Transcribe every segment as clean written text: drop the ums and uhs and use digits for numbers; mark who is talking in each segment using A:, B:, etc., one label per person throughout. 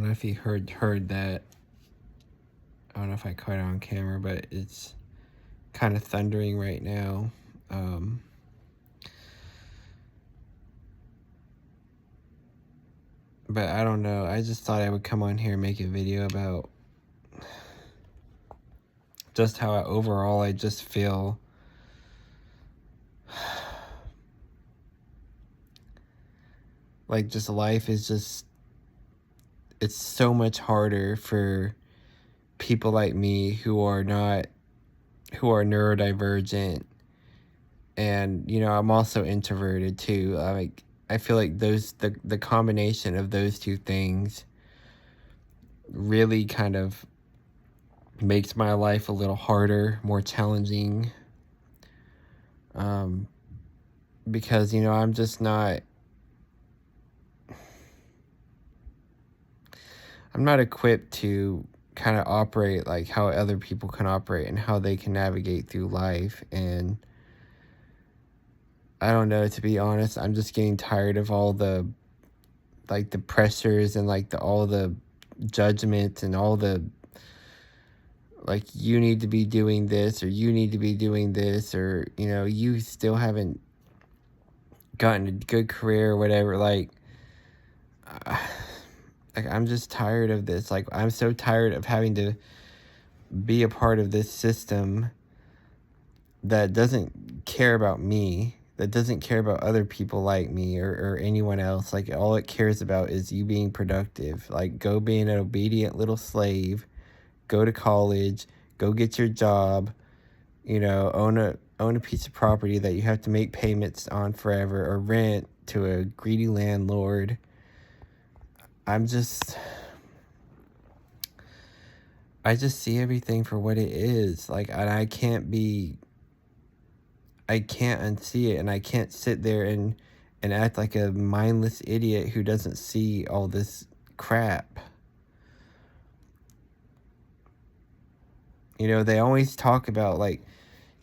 A: don't know if you heard that. I don't know if I caught it on camera, but it's kind of thundering right now. But I don't know. I just thought I would come on here and make a video about just how overall I just feel like just life is just, it's so much harder for people like me who are neurodivergent. And, you know, I'm also introverted too. I feel like the combination of those two things really kind of makes my life a little harder, more challenging. Because, you know, I'm not equipped to kind of operate like how other people can operate and how they can navigate through life. And I don't know, to be honest, I'm just getting tired of all the pressures and all the judgment and all the like, you need to be doing this or you need to be doing this, or, you know, you still haven't gotten a good career or whatever. Like I'm just tired of this. Like, I'm so tired of having to be a part of this system that doesn't care about me, that doesn't care about other people like me or anyone else. Like, all it cares about is you being productive. Like, go be an obedient little slave, go to college, go get your job, you know, own a piece of property that you have to make payments on forever, or rent to a greedy landlord. I just see everything for what it is. Like, and I can't unsee it, and I can't sit there and act like a mindless idiot who doesn't see all this crap. You know, they always talk about, like,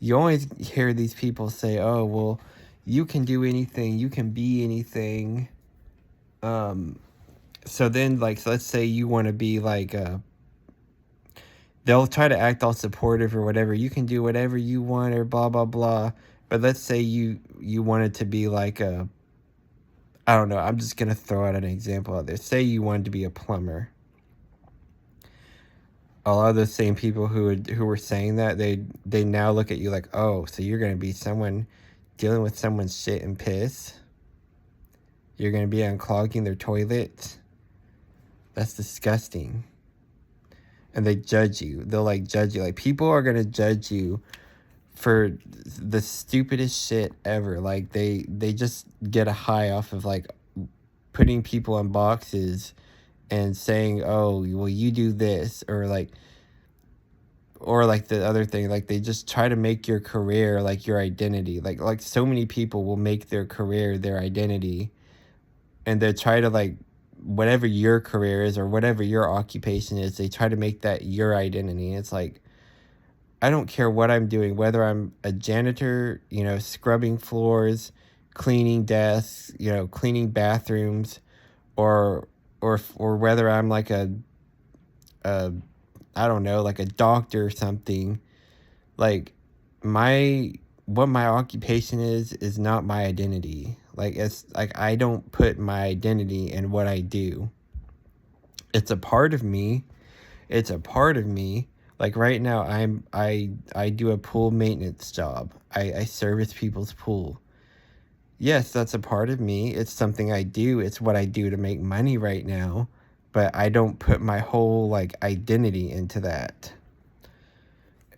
A: you always hear these people say, oh, well, you can do anything, you can be anything. So then, like, so let's say you want to be like they'll try to act all supportive or whatever. You can do whatever you want or blah, blah, blah. But let's say you wanted to be like I don't know, I'm just going to throw out an example out there. Say you wanted to be a plumber. A lot of those same people who were saying that, they now look at you like, oh, so you're going to be someone dealing with someone's shit and piss? You're going to be unclogging their toilets? That's disgusting. And they judge you. They'll, like, judge you. Like, people are going to judge you for the stupidest shit ever. Like, they just get a high off of, like, putting people in boxes and saying, oh, well, you do this, or like the other thing, like, they just try to make your career like your identity. Like so many people will make their career their identity, and they try to, like, whatever your career is or whatever your occupation is, they try to make that your identity. It's like, I don't care what I'm doing, whether I'm a janitor, you know, scrubbing floors, cleaning desks, you know, cleaning bathrooms, or whether I'm like a I don't know, like a doctor or something. Like, what my occupation is not my identity. Like, it's like, I don't put my identity in what I do. It's a part of me. It's a part of me. Like, right now, I do a pool maintenance job. I service people's pool. Yes, that's a part of me. It's something I do. It's what I do to make money right now. But I don't put my whole, like, identity into that.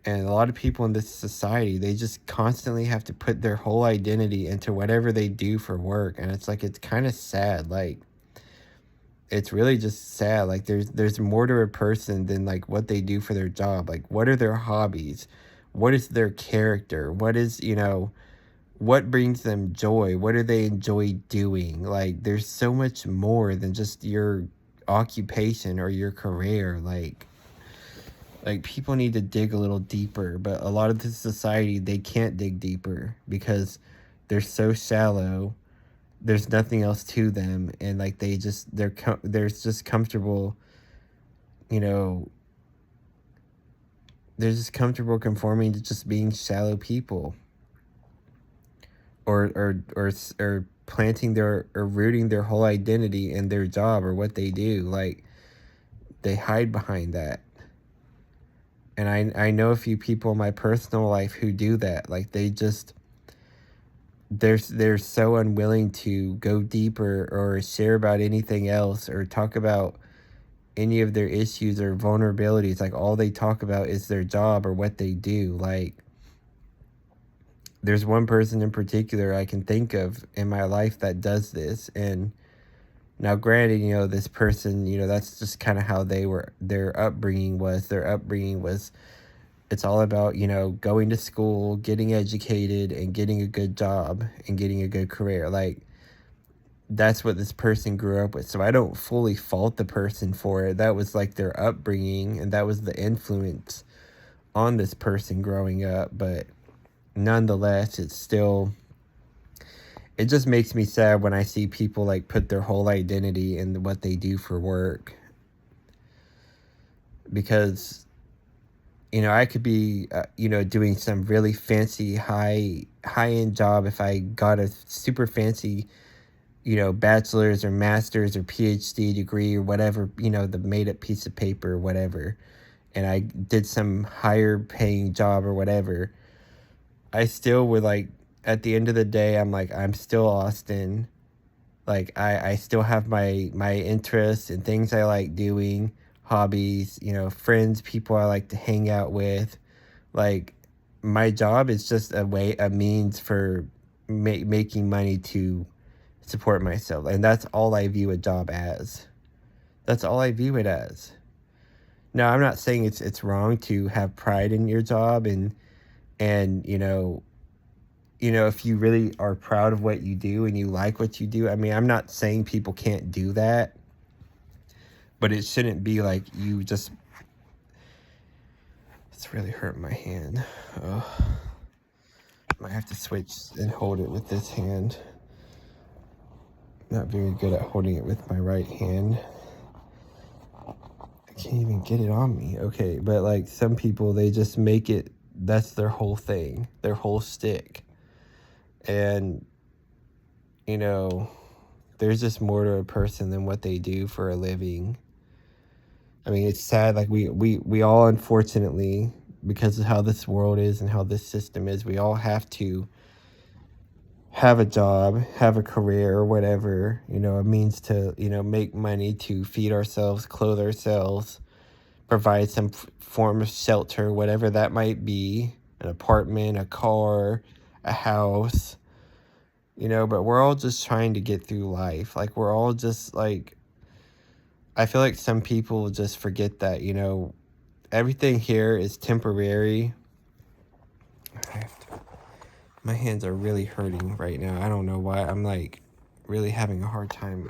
A: And a lot of people in this society, they just constantly have to put their whole identity into whatever they do for work. And it's like, it's kind of sad. Like, it's really just sad. Like, there's more to a person than, like, what they do for their job. Like, what are their hobbies? What is their character? What is, you know, what brings them joy? What do they enjoy doing? Like, there's so much more than just your occupation or your career. Like, people need to dig a little deeper, but a lot of this society, they can't dig deeper because they're so shallow. There's nothing else to them, and, like, they're just comfortable you know, they're just comfortable conforming to just being shallow people, or planting their or rooting their whole identity in their job or what they do. Like, they hide behind that. And I know a few people in my personal life who do that. Like, they're so unwilling to go deeper or share about anything else or talk about any of their issues or vulnerabilities. Like, all they talk about is their job or what they do. Like, there's one person in particular I can think of in my life that does this. And now, granted, this person, that's just kind of how their upbringing was. Their upbringing was, it's all about, going to school, getting educated, and getting a good job and getting a good career. Like, that's what this person grew up with. So I don't fully fault the person for it. That was like their upbringing, and that was the influence on this person growing up. But nonetheless, it just makes me sad when I see people like put their whole identity in what they do for work. Because I could be doing some really fancy high end job if I got a super fancy bachelor's or master's or PhD degree or whatever, the made up piece of paper or whatever, and I did some higher paying job or whatever. I still would, like, at the end of the day, I'm like, I'm still Austin. Like, I still have my interests and things I like doing, hobbies, friends, people I like to hang out with. Like, my job is just a means for making money to support myself. And that's all I view a job as. That's all I view it as. Now, I'm not saying it's wrong to have pride in your job and if you really are proud of what you do and you like what you do. I mean, I'm not saying people can't do that, but it shouldn't be like you just... It's really hurting my hand. Oh. I might have to switch and hold it with this hand. Not very good at holding it with my right hand. I can't even get it on me. Okay, but like, some people, they just make it, that's their whole thing, their whole stick. And there's just more to a person than what they do for a living. I mean, it's sad. Like, we all, unfortunately, because of how this world is and how this system is, we all have to have a job, have a career, or whatever, a means to, make money to feed ourselves, clothe ourselves, provide some form of shelter, whatever that might be, an apartment, a car, a house, but we're all just trying to get through life. Like, we're all just like, I feel like some people just forget that, everything here is temporary. My hands are really hurting right now. I don't know why. I'm like really having a hard time.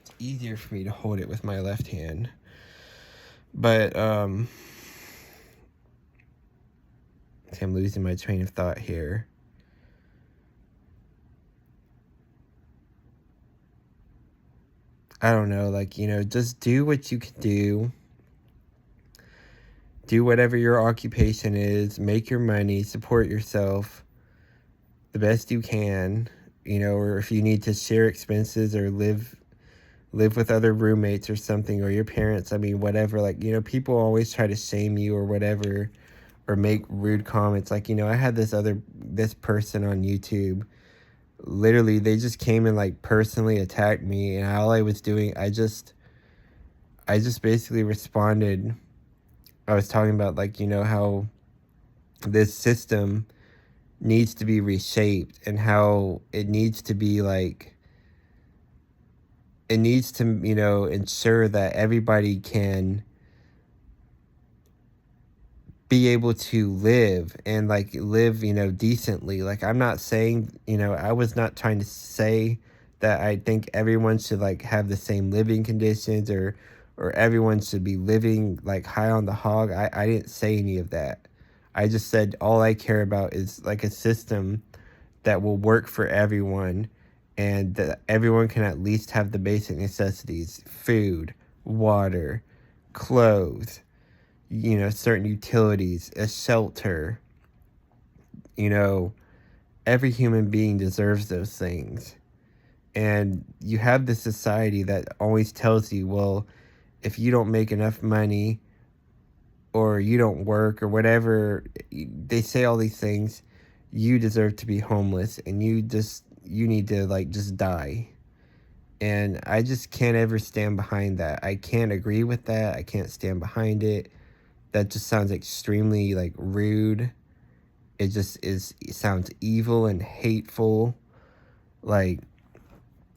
A: It's easier for me to hold it with my left hand. But I'm losing my train of thought here. I don't know, like, just do what you can do. Do whatever your occupation is, make your money, support yourself the best you can, or if you need to share expenses or live with other roommates or something, or your parents, I mean, whatever. Like, people always try to shame you or whatever, or make rude comments. Like, I had this person on YouTube. Literally, they just came and like personally attacked me, and all I was doing, I just basically responded. I was talking about, like, how this system needs to be reshaped and how it needs to be like, it needs to, ensure that everybody can be able to live and like live, decently. Like, I'm not saying, I was not trying to say that I think everyone should like have the same living conditions or everyone should be living like high on the hog. I didn't say any of that. I just said all I care about is like a system that will work for everyone, and that everyone can at least have the basic necessities: food, water, clothes, certain utilities, a shelter. You know, every human being deserves those things. And you have this society that always tells you, well, if you don't make enough money or you don't work or whatever, they say all these things, you deserve to be homeless and you need to like just die. And I just can't ever stand behind that. I can't agree with that. I can't stand behind it. That just sounds extremely like rude. It sounds evil and hateful. Like,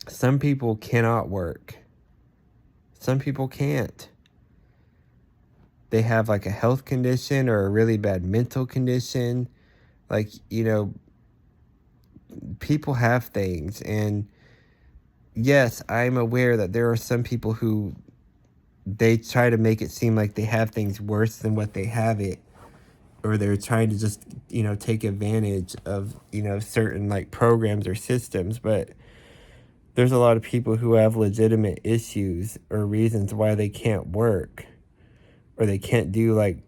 A: some people cannot work. Some people can't. They have like a health condition or a really bad mental condition. Like, people have things. And yes, I'm aware that there are some people who they try to make it seem like they have things worse than what they have it. Or they're trying to just, take advantage of, certain like programs or systems. But there's a lot of people who have legitimate issues or reasons why they can't work or they can't do like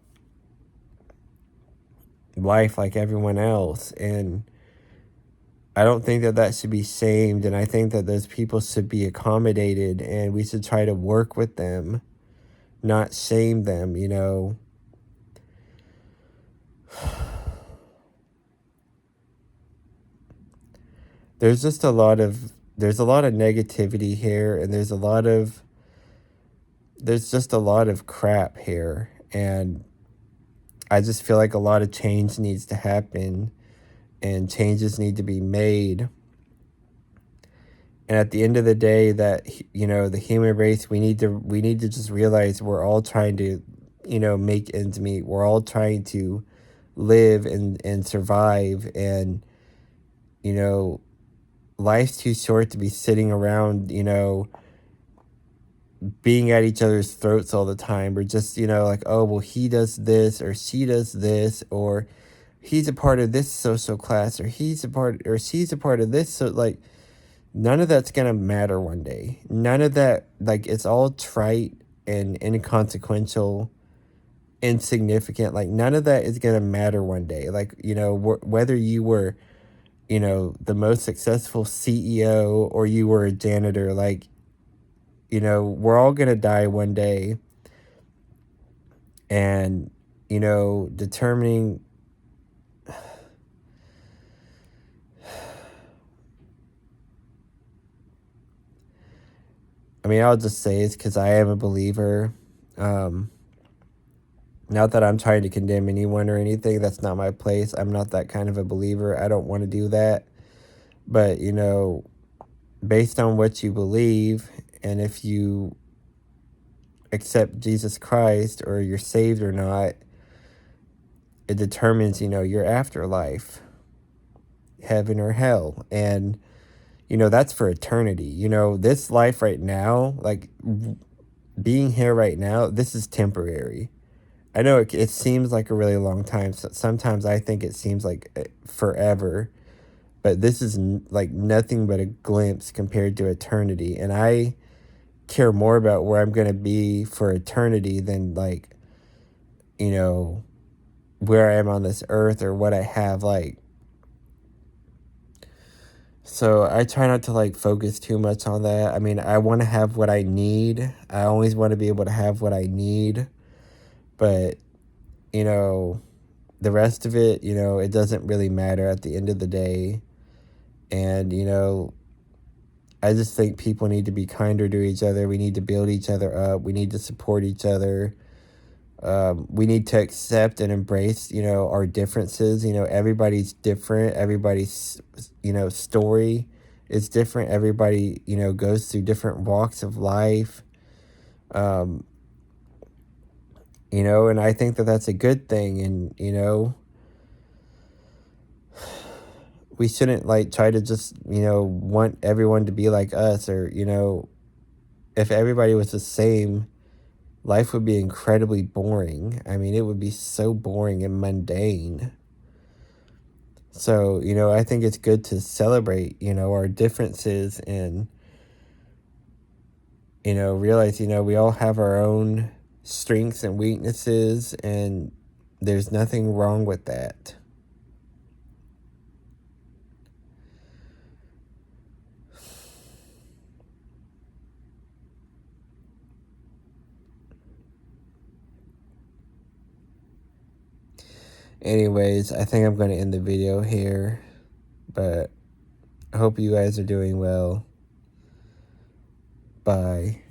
A: life like everyone else. And I don't think that that should be shamed. And I think that those people should be accommodated and we should try to work with them, not shame them. There's just there's a lot of negativity here, and there's just a lot of crap here. And I just feel like a lot of change needs to happen and changes need to be made. And at the end of the day, that the human race, we need to just realize we're all trying to make ends meet. We're all trying to live and survive. And you know life's too short to be sitting around being at each other's throats all the time, or just like, oh well, he does this or she does this, or he's a part of this social class, or she's a part of this. So like, none of that's gonna matter one day. None of that, like, it's all trite and inconsequential, insignificant. Like, none of that is gonna matter one day. Like, whether you were the most successful CEO or you were a janitor, like, we're all gonna die one day. And determining I mean, I'll just say it's because I am a believer. Um, Not that I'm trying to condemn anyone or anything. That's not my place. I'm not that kind of a believer. I don't want to do that. But, based on what you believe, and if you accept Jesus Christ or you're saved or not, it determines, your afterlife, heaven or hell. And, that's for eternity. This life right now, like being here right now, this is temporary. I know it seems like a really long time. So sometimes I think it seems like forever, but this is like nothing but a glimpse compared to eternity. And I care more about where I'm going to be for eternity than like, you know, where I am on this earth or what I have. Like, so I try not to like focus too much on that. I mean, I want to have what I need. I always want to be able to have what I need, but you know, the rest of it, it doesn't really matter at the end of the day. And, I just think people need to be kinder to each other. We need to build each other up. We need to support each other. We need to accept and embrace, our differences. Everybody's different. Everybody's, story is different. Everybody, goes through different walks of life. Um, and I think that that's a good thing. And, we shouldn't like try to just, want everyone to be like us, or, if everybody was the same, life would be incredibly boring. I mean, it would be so boring and mundane. So, I think it's good to celebrate, our differences and, realize, we all have our own strengths and weaknesses, and there's nothing wrong with that. Anyways, I think I'm going to end the video here, but I hope you guys are doing well. Bye.